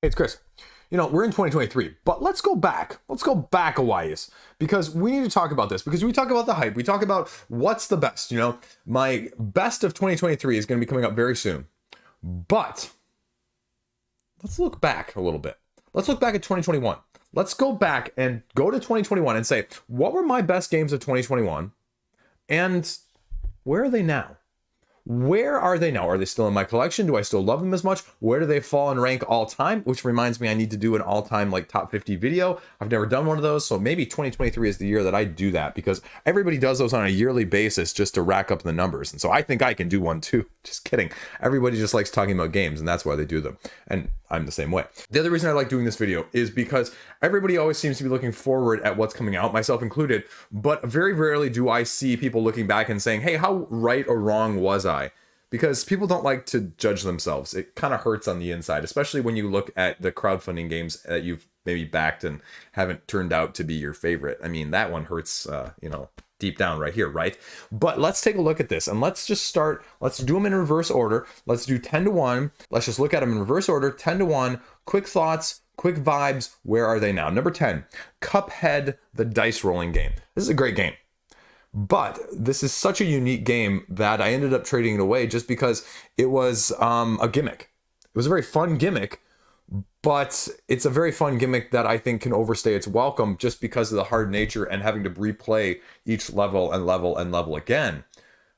Hey, it's Chris. We're in 2023, but let's go back. Let's go back a ways because we need to talk about this because we talk about the hype. We talk about what's the best. My best of 2023 is going to be coming up very soon. But let's look back a little bit. Let's look back at 2021. Let's go back and go to 2021 and say, what were my best games of 2021 and where are they now? Where are they now? Are they still in my collection? Do I still love them as much? Where do they fall in rank all time? Which reminds me, I need to do an all-time like top 50 video. I've never done one of those, so maybe 2023 is the year that I do that because everybody does those on a yearly basis just to rack up the numbers. And so I think I can do one too. Just kidding. Everybody just likes talking about games, and that's why they do them. And I'm the same way. The other reason I like doing this video is because everybody always seems to be looking forward at what's coming out, myself included, but very rarely do I see people looking back and saying, hey, how right or wrong was I? Because people don't like to judge themselves. It kind of hurts on the inside, especially when you look at the crowdfunding games that you've maybe backed and haven't turned out to be your favorite. I mean, that one hurts, deep down right here, right? But let's take a look at this and let's just start. Let's do them in reverse order. Let's do 10 to 1. Let's just look at them in reverse order, 10 to 1. Quick thoughts, quick vibes. Where are they now? Number 10, Cuphead, the dice rolling game. This is a great game. But this is such a unique game that I ended up trading it away just because it was a gimmick. It was a very fun gimmick, but it's a very fun gimmick that I think can overstay its welcome just because of the hard nature and having to replay each level and level and level again.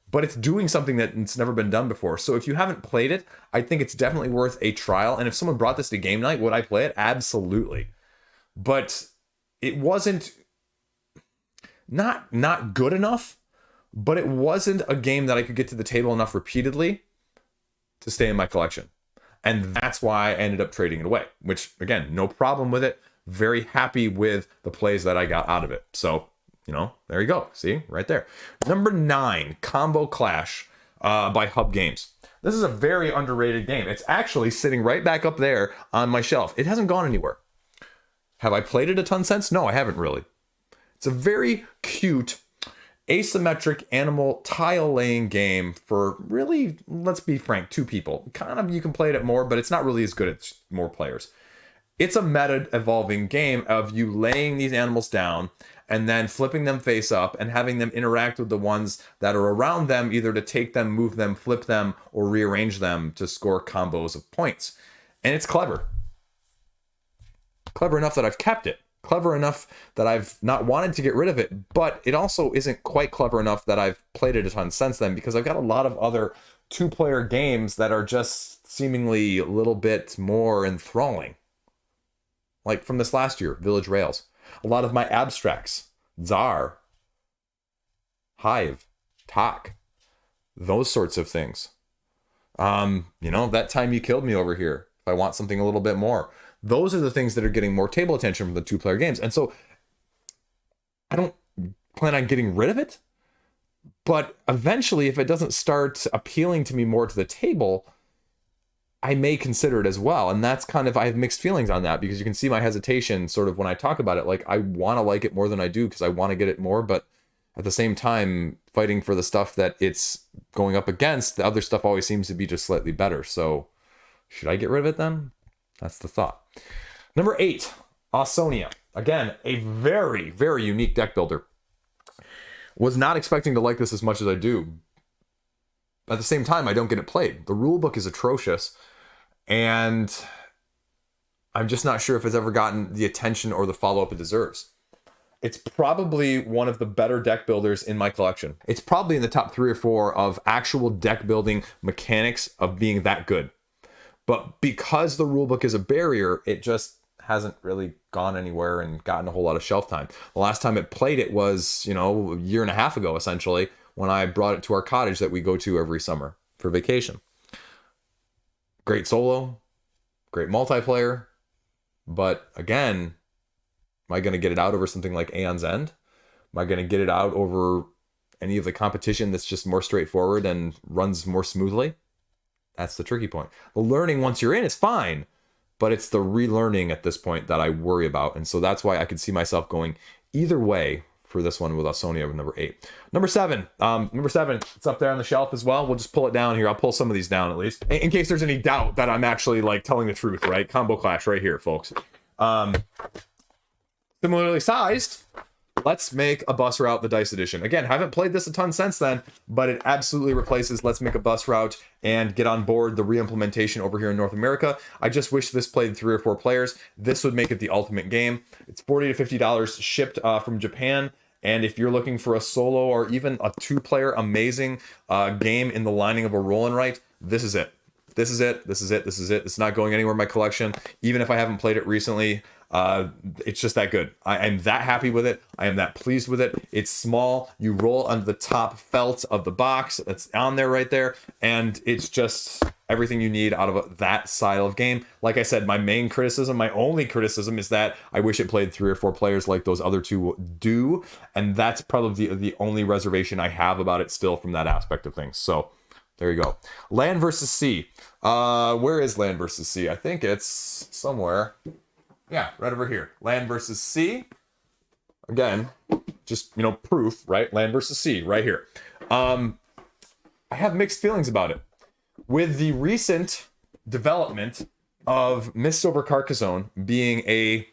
But it's doing something that it's never been done before. So if you haven't played it, I think it's definitely worth a trial. And if someone brought this to game night, would I play it? Absolutely. But it wasn't not good enough, but it wasn't a game that I could get to the table enough repeatedly to stay in my collection. And that's why I ended up trading it away, which again, no problem with it. Very happy with the plays that I got out of it. So, there you go. See, right there. Number 9, Kombo Klash by Hub Games. This is a very underrated game. It's actually sitting right back up there on my shelf. It hasn't gone anywhere. Have I played it a ton since? No, I haven't really. It's a very cute, asymmetric animal tile laying game for really, let's be frank, 2 people. Kind of, you can play it at more, but it's not really as good at more players. It's a meta evolving game of you laying these animals down and then flipping them face up and having them interact with the ones that are around them, either to take them, move them, flip them, or rearrange them to score combos of points. And it's clever. Clever enough that I've kept it. Clever enough that I've not wanted to get rid of it, but it also isn't quite clever enough that I've played it a ton since then because I've got a lot of other 2-player games that are just seemingly a little bit more enthralling. Like from this last year, Village Rails. A lot of my abstracts, Tsar, Hive, Tak, those sorts of things. That time you killed me over here. If I want something a little bit more. Those are the things that are getting more table attention from the 2-player games. And so I don't plan on getting rid of it. But eventually, if it doesn't start appealing to me more to the table, I may consider it as well. And that's kind of, I have mixed feelings on that because you can see my hesitation sort of when I talk about it. Like, I want to like it more than I do because I want to get it more. But at the same time, fighting for the stuff that it's going up against, the other stuff always seems to be just slightly better. So should I get rid of it then? That's the thought. Number 8, Ausonia. Again, a very, very unique deck builder. Was not expecting to like this as much as I do. At the same time, I don't get it played. The rulebook is atrocious, and I'm just not sure if it's ever gotten the attention or the follow-up it deserves. It's probably one of the better deck builders in my collection. It's probably in the top 3 or 4 of actual deck building mechanics of being that good. But because the rulebook is a barrier, it just hasn't really gone anywhere and gotten a whole lot of shelf time. The last time it played it was, a year and a half ago, essentially, when I brought it to our cottage that we go to every summer for vacation. Great solo, great multiplayer. But again, am I going to get it out over something like Aeon's End? Am I going to get it out over any of the competition that's just more straightforward and runs more smoothly? That's the tricky point. The learning once you're in is fine, but it's the relearning at this point that I worry about. And so that's why I could see myself going either way for this one with Ausonia with number 8. Number 7. Number 7, it's up there on the shelf as well. We'll just pull it down here. I'll pull some of these down at least. In case there's any doubt that I'm actually like telling the truth, right? Kombo Klash right here, folks. Similarly sized, let's make a bus route the Dice Edition. Again, haven't played this a ton since then, but it absolutely replaces Let's Make a Bus Route and get on board the re-implementation over here in North America. I just wish this played 3 or 4 players. This would make it the ultimate game. It's $40 to $50 shipped from Japan. And if you're looking for a solo or even a 2-player amazing game in the lining of a roll and write, this is it. This is it. This is it. This is it. It's not going anywhere in my collection. Even if I haven't played it recently, it's just that good. I am that happy with it. I am that pleased with it. It's small. You roll under the top felt of the box. It's on there right there. And it's just everything you need out of that style of game. Like I said, my main criticism, my only criticism is that I wish it played 3 or 4 players like those other 2 do. And that's probably the only reservation I have about it still from that aspect of things. So there you go. Land versus Sea. Where is Land versus Sea? I think it's somewhere. Yeah, right over here. Land versus Sea. Again, just, proof, right? Land versus Sea, right here. I have mixed feelings about it. With the recent development of Mists Over Carcassonne being a,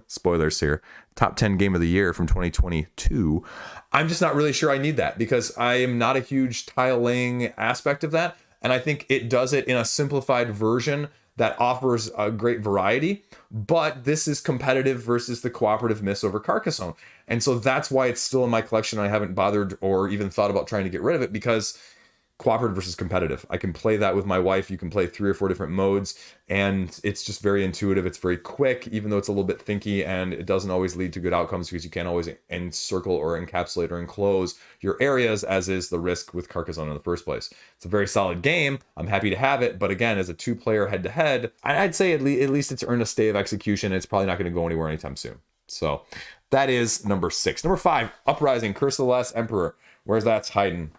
spoilers here, top 10 game of the year from 2022, I'm just not really sure I need that because I am not a huge tile laying aspect of that. And I think it does it in a simplified version that offers a great variety, but this is competitive versus the cooperative Mists Over Carcassonne. And so that's why it's still in my collection. I haven't bothered or even thought about trying to get rid of it because cooperative versus competitive. I can play that with my wife. You can play 3 or 4 different modes, and it's just very intuitive. It's very quick, even though it's a little bit thinky, and it doesn't always lead to good outcomes because you can't always encircle or encapsulate or enclose your areas, as is the risk with Carcassonne in the first place. It's a very solid game. I'm happy to have it, but again, as a 2-player head-to-head, I'd say at least it's earned a stay of execution, and it's probably not going to go anywhere anytime soon. So that is number 6. Number 5, Uprising, Curse of the Last Emperor. Where's that hiding?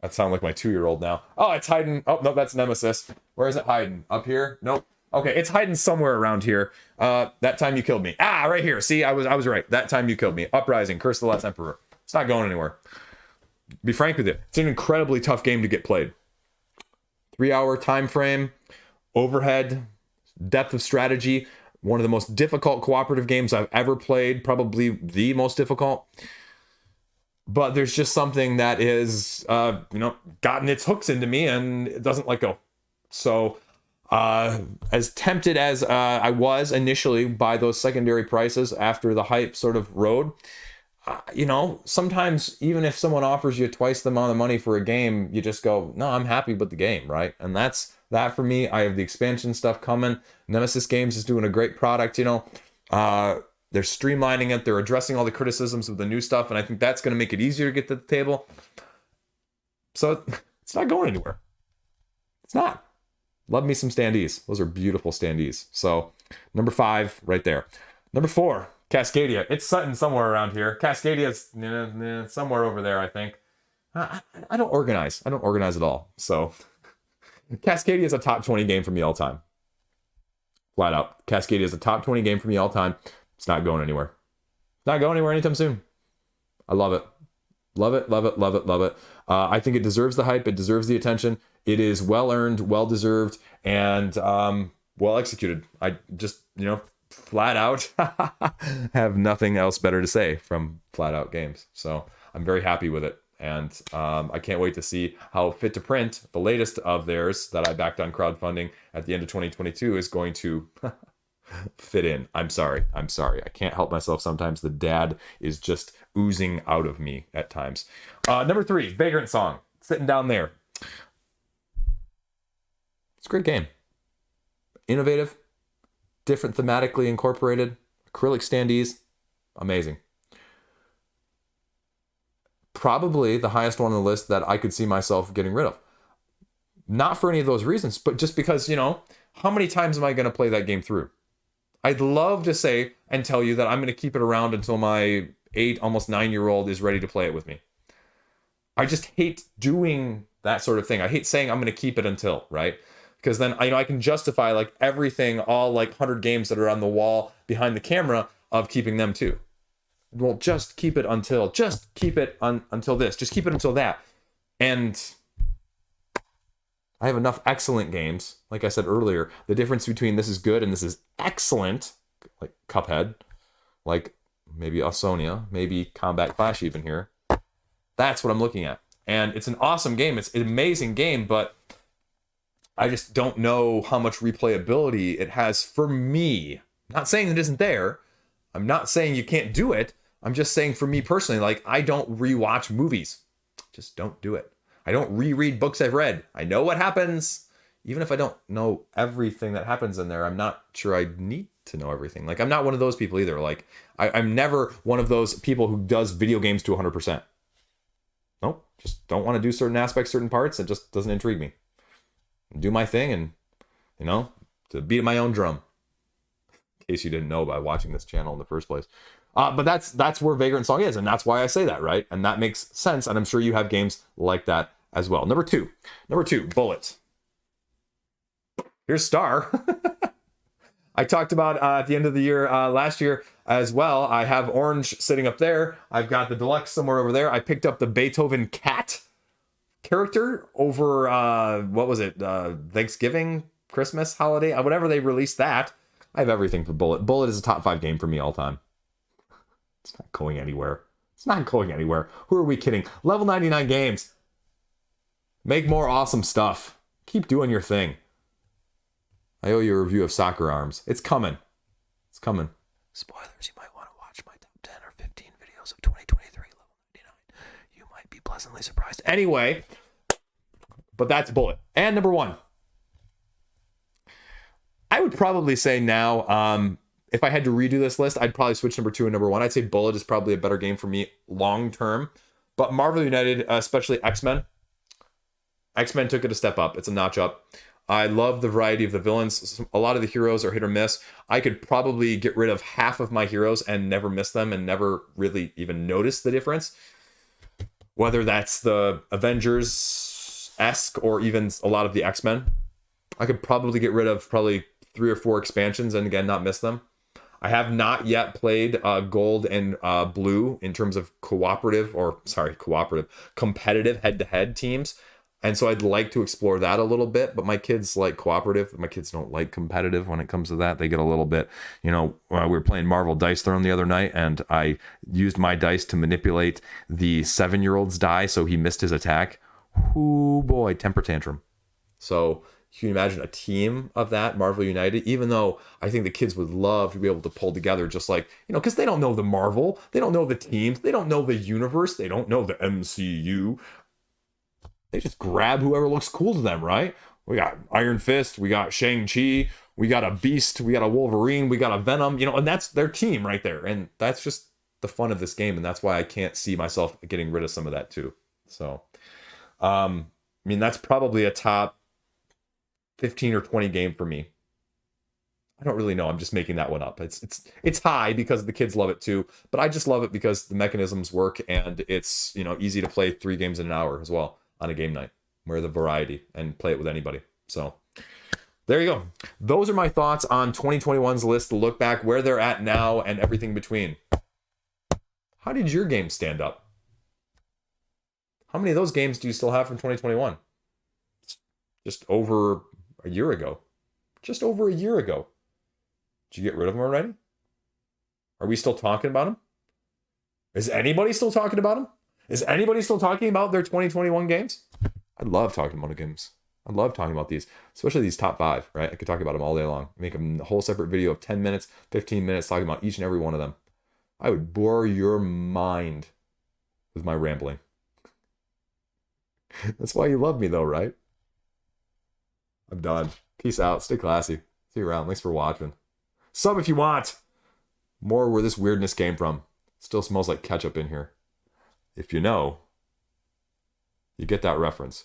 That sounds like my 2-year-old now. Oh, it's hiding. Oh, no, that's Nemesis. Where is it hiding? Up here? Nope. Okay, it's hiding somewhere around here. That time you killed me. Ah, right here. See, I was right. That time you killed me. Uprising, Curse of the Last Emperor. It's not going anywhere. Be frank with you. It's an incredibly tough game to get played. 3-hour time frame, overhead, depth of strategy. One of the most difficult cooperative games I've ever played. Probably the most difficult. But there's just something that is, gotten its hooks into me and it doesn't let go. So as tempted as I was initially by those secondary prices after the hype sort of rode, sometimes even if someone offers you twice the amount of money for a game, you just go, no, I'm happy with the game, right? And that's that for me. I have the expansion stuff coming. Nemesis Games is doing a great product, They're streamlining it. They're addressing all the criticisms of the new stuff. And I think that's going to make it easier to get to the table. So it's not going anywhere. It's not. Love me some standees. Those are beautiful standees. So number 5 right there. Number 4, Cascadia. It's sitting somewhere around here. Cascadia's somewhere over there, I think. I don't organize. I don't organize at all. So Cascadia is a top 20 game for me all time. Flat out. Cascadia is a top 20 game for me all time. It's not going anywhere. Not going anywhere anytime soon. I love it. Love it, love it, love it, love it. I think it deserves the hype. It deserves the attention. It is well earned, well deserved, and well executed. I just, flat out have nothing else better to say from Flat Out Games. So I'm very happy with it. And I can't wait to see how Fit to Print, the latest of theirs that I backed on crowdfunding at the end of 2022, is going to fit in. I'm sorry. I can't help myself. Sometimes the dad is just oozing out of me at times. Number 3, Vagrantsong, sitting down there. It's a great game. Innovative, different thematically incorporated, acrylic standees, amazing. Probably the highest one on the list that I could see myself getting rid of. Not for any of those reasons, but just because, how many times am I going to play that game through? I'd love to say and tell you that I'm going to keep it around until my 8, almost 9-year-old is ready to play it with me. I just hate doing that sort of thing. I hate saying I'm going to keep it until, right? Because then I can justify like everything, all like 100 games that are on the wall behind the camera of keeping them too. well, just keep it until this, just keep it until that. And I have enough excellent games. Like I said earlier, the difference between this is good and this is excellent, like Cuphead, like maybe Ausonia, maybe Kombo Klash even here. That's what I'm looking at. And it's an awesome game. It's an amazing game, but I just don't know how much replayability it has for me. I'm not saying it isn't there. I'm not saying you can't do it. I'm just saying for me personally, like, I don't rewatch movies. Just don't do it. I don't reread books I've read. I know what happens. Even if I don't know everything that happens in there, I'm not sure I need to know everything. Like, I'm not one of those people either. Like, I'm never one of those people who does video games to 100%. Nope. Just don't want to do certain aspects, certain parts. It just doesn't intrigue me. Do my thing and, you know, to beat my own drum. In case you didn't know by watching this channel in the first place. But that's where Vagrantsong is, and that's why I say that, right? And that makes sense, and I'm sure you have games like that as well. Number two, Bullet. Here's Star. I talked about at the end of the year last year as well. I have Orange sitting up there. I've got the Deluxe somewhere over there. I picked up the Beethoven cat character over, what was it? Thanksgiving, Christmas, holiday, whatever they released that. I have everything for Bullet. Bullet is a top 5 game for me all time. It's not going anywhere. It's not going anywhere. Who are we kidding? Level 99 games. Make more awesome stuff. Keep doing your thing. I owe you a review of Soccer Arms. It's coming. It's coming. Spoilers, you might want to watch my top 10 or 15 videos of 2023 level 99. You might be pleasantly surprised. Anyway, but that's Bullet. And number 1. I would probably say now, if I had to redo this list, I'd probably switch number 2 and number 1. I'd say Bullet is probably a better game for me long term. But Marvel United, especially X-Men. X-Men took it a step up. It's a notch up. I love the variety of the villains. A lot of the heroes are hit or miss. I could probably get rid of half of my heroes and never miss them and never really even notice the difference. Whether that's the Avengers-esque or even a lot of the X-Men. I could probably get rid of probably 3 or 4 expansions and again, not miss them. I have not yet played Gold and Blue in terms of competitive head-to-head teams. And so I'd like to explore that a little bit, but my kids like cooperative. My kids don't like competitive when it comes to that. They get a little bit, we were playing Marvel Dice Throne the other night, and I used my dice to manipulate the 7-year-old's die, so he missed his attack. Ooh, boy, temper tantrum. So can you imagine a team of that, Marvel United? Even though I think the kids would love to be able to pull together just like, because they don't know the Marvel, they don't know the teams, they don't know the universe, they don't know the MCU. They just grab whoever looks cool to them, right? We got Iron Fist, we got Shang-Chi, we got a Beast, we got a Wolverine, we got a Venom, and that's their team right there. And that's just the fun of this game, and that's why I can't see myself getting rid of some of that too. So, that's probably a top 15 or 20 game for me. I don't really know. I'm just making that one up. It's high because the kids love it too, but I just love it because the mechanisms work and it's, easy to play 3 games in an hour as well on a game night. Where the variety and play it with anybody. So there you go. Those are my thoughts on 2021's list, to look back where they're at now and everything between. How did your game stand up? How many of those games do you still have from 2021? Just over a year ago. Just over a year ago. Did you get rid of them already? Are we still talking about them? Is anybody still talking about them? Is anybody still talking about their 2021 games? I love talking about the games. I love talking about these, especially these top 5, right? I could talk about them all day long. Make a whole separate video of 10 minutes, 15 minutes talking about each and every one of them. I would bore your mind with my rambling. That's why you love me though, right? I'm done. Peace out. Stay classy. See you around. Thanks for watching. Sub if you want. More where this weirdness came from. Still smells like ketchup in here. If you know, you get that reference,